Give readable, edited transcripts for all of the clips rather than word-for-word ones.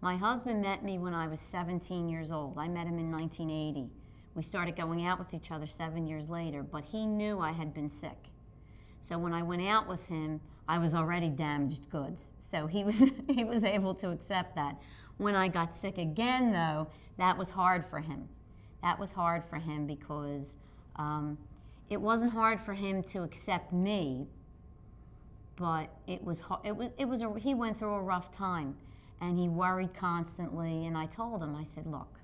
My husband met me when I was 17 years old. I met him in 1980. We started going out with each other 7 years later, but he knew I had been sick. So when I went out with him, I was already damaged goods. So he was able to accept that. When I got sick again, though, that was hard for him. That was hard for him because it wasn't hard for him to accept me, but he went through a rough time, and he worried constantly. And I told him, I said, look,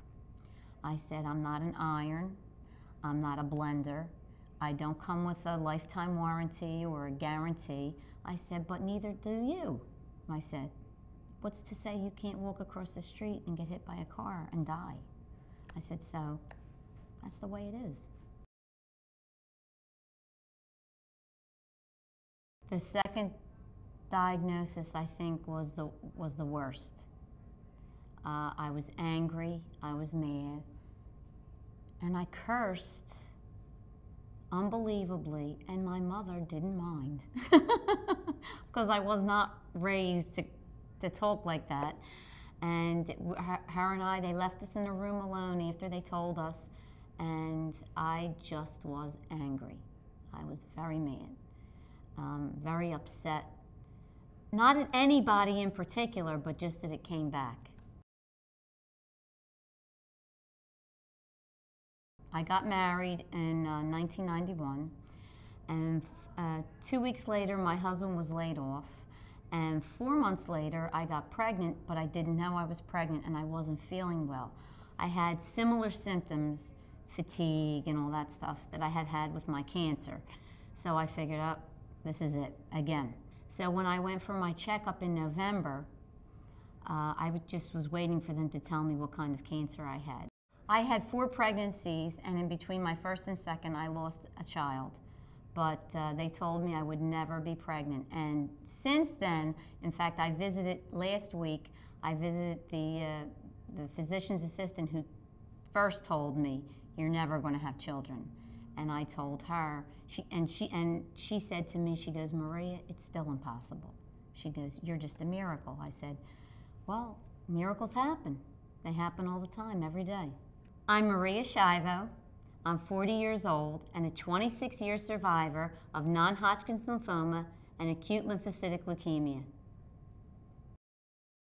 I said, I'm not an iron, I'm not a blender. I don't come with a lifetime warranty or a guarantee. I said, but neither do you. I said, what's to say you can't walk across the street and get hit by a car and die? I said, so that's the way it is. The second diagnosis, I think, was the worst. I was angry, I was mad, and I cursed unbelievably, and my mother didn't mind because I was not raised to talk like that. And her and I, they left us in the room alone after they told us, and I just was angry. I was very mad, very upset. Not at anybody in particular, but just that it came back. I got married in 1991, and 2 weeks later my husband was laid off, and 4 months later I got pregnant, but I didn't know I was pregnant and I wasn't feeling well. I had similar symptoms, fatigue and all that stuff that I had had with my cancer. So I figured, oh, this is it again. So when I went for my checkup in November, I just was waiting for them to tell me what kind of cancer I had. I had 4 pregnancies, and in between my first and second, I lost a child. But they told me I would never be pregnant. And since then, in fact, I visited last week, I visited the physician's assistant who first told me, you're never going to have children. And I told her, she said to me, she goes, Maria, it's still impossible. She goes, you're just a miracle. I said, well, miracles happen. They happen all the time, every day. I'm Maria Shivo. I'm 40 years old and a 26-year survivor of non-Hodgkin's lymphoma and acute lymphocytic leukemia.